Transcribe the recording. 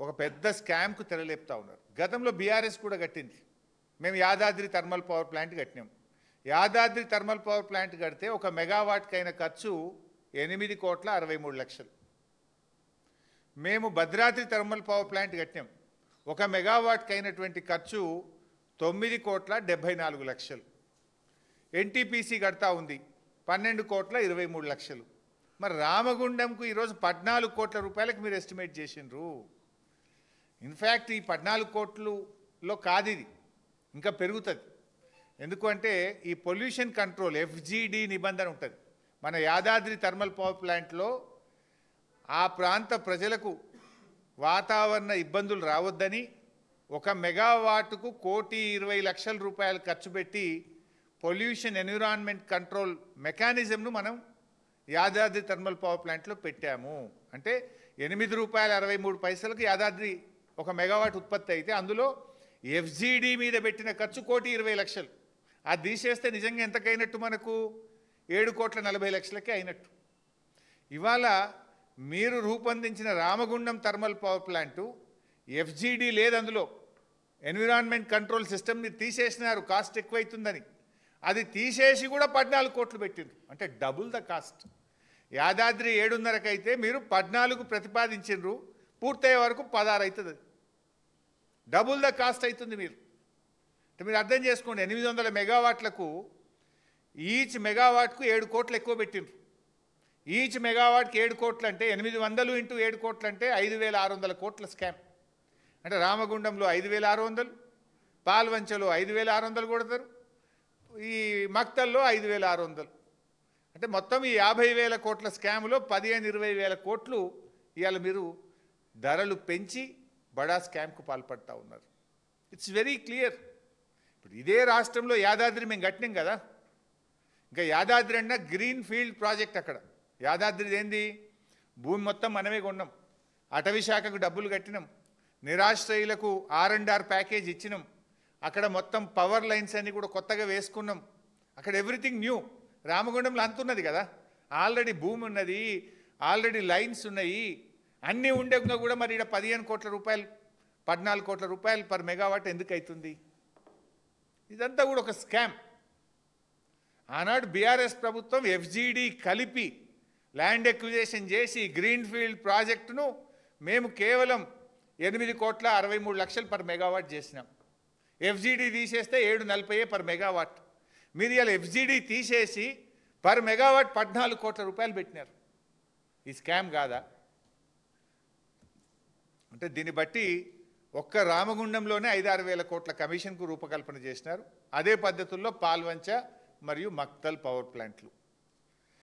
ఒక పెద్ద స్కామ్కు తెరలేపుతా ఉన్నారు. గతంలో బీఆర్ఎస్ కూడా కట్టింది. మేము యాదాద్రి థర్మల్ పవర్ ప్లాంట్ కట్టినాం. యాదాద్రి థర్మల్ పవర్ ప్లాంట్ కడితే 1 మెగావాట్కి అయిన ఖర్చు 8,63,00,000. మేము భద్రాద్రి థర్మల్ పవర్ ప్లాంట్ కట్టినాం. 1 మెగావాట్కి అయినటువంటి ఖర్చు 9,74,00,000. ఎన్టీపీసీ కడతా ఉంది 12,23,00,000. మరి రామగుండంకు ఈరోజు 14 కోట్ల రూపాయలకు మీరు ఎస్టిమేట్ చేసిండ్రు. ఇన్ఫ్యాక్ట్ ఈ 14 కోట్లలో కాదు, ఇది ఇంకా పెరుగుతుంది. ఎందుకంటే ఈ పొల్యూషన్ కంట్రోల్ FGD నిబంధన ఉంటుంది. మన యాదాద్రి థర్మల్ పవర్ ప్లాంట్లో ఆ ప్రాంత ప్రజలకు వాతావరణ ఇబ్బందులు రావద్దని 1 మెగావాటుకు 1,20,00,000 రూపాయలు ఖర్చు పెట్టి పొల్యూషన్ ఎన్విరాన్మెంట్ కంట్రోల్ మెకానిజంను మనం యాదాద్రి థర్మల్ పవర్ ప్లాంట్లో పెట్టాము. అంటే ₹8.63 యాదాద్రి 1 మెగావాట్ ఉత్పత్తి అయితే అందులో FGD మీద పెట్టిన ఖర్చు 1,20,00,000. అది తీసేస్తే నిజంగా ఎంతకైనట్టు మనకు 7,40,00,000కే అయినట్టు. ఇవాళ మీరు రూపొందించిన Ramagundam thermal power plant FGD లేదు, అందులో ఎన్విరాన్మెంట్ కంట్రోల్ సిస్టమ్ మీరు తీసేసినారు కాస్ట్ ఎక్కువైతుందని. అది తీసేసి కూడా 14 కోట్లు పెట్టిండ్రు. అంటే డబుల్ ద కాస్ట్. యాదాద్రి 7.5 అయితే మీరు 14 ప్రతిపాదించిండ్రు, పూర్తయ్యే వరకు 16 అవుతుంది. డబుల్ ద కాస్ట్ అవుతుంది. మీరు అర్థం చేసుకోండి, 800 మెగావాట్లకు ఈచ్ మెగావాట్కు 7 కోట్లు ఎక్కువ పెట్టిండ్రు. ఈచ్ మెగావాట్కి 7 కోట్లు అంటే 800 ఇంటూ 7 కోట్లు అంటే 5,600 కోట్ల స్కామ్. అంటే రామగుండంలో 5,600, పాల్వంచలో 5,600 కొడతారు, ఈ మక్తల్లో 5,600. అంటే మొత్తం ఈ 50,000 కోట్ల స్కామ్లో 15-20,000 కోట్లు ఇవాళ మీరు ధరలు పెంచి బడా స్కామ్కు పాల్పడతా ఉన్నారు. It's very clear. ఇప్పుడు ఇదే రాష్ట్రంలో యాదాద్రి మేము కట్టినాం కదా. ఇంకా యాదాద్రి అన్న గ్రీన్ ఫీల్డ్ ప్రాజెక్ట్. అక్కడ యాదాద్రిది ఏంది, భూమి మొత్తం మనమే కొన్నాం, అటవీ శాఖకు డబ్బులు కట్టినాం, నిరాశ్రయులకు R&R ప్యాకేజ్ ఇచ్చినాం, అక్కడ మొత్తం పవర్ లైన్స్ అన్నీ కూడా కొత్తగా వేసుకున్నాం. అక్కడ ఎవ్రీథింగ్ న్యూ. రామగుండంలో అంతున్నది కదా, ఆల్రెడీ భూమి ఉన్నది, ఆల్రెడీ లైన్స్ ఉన్నాయి, అన్నీ ఉండగా కూడా మరి ఇక్కడ 15 కోట్ల రూపాయలు 14 కోట్ల రూపాయలు పర్ మెగావాట్ ఎందుకు అవుతుంది? ఇదంతా కూడా ఒక స్కామ్. ఆనాడు బీఆర్ఎస్ ప్రభుత్వం FGD కలిపి ల్యాండ్ ఎక్విజేషన్ చేసి గ్రీన్ ఫీల్డ్ ప్రాజెక్టును మేము కేవలం 8,63,00,000 పర్ మెగావాట్ చేసినాం. FGD తీసేస్తే 7.40 పర్ మెగావాట్. మీరు ఇలా FGD తీసేసి పర్ మెగావాట్ 14 కోట్ల రూపాయలు పెట్టినారు. ఈ స్కామ్ కాదా? అంటే దీన్ని బట్టి ఒక్క రామగుండంలోనే 5-6 వేల కోట్ల కమిషన్కు రూపకల్పన చేసినారు. అదే పద్ధతుల్లో పాల్వంచ మరియు మక్తల్ పవర్ ప్లాంట్లు.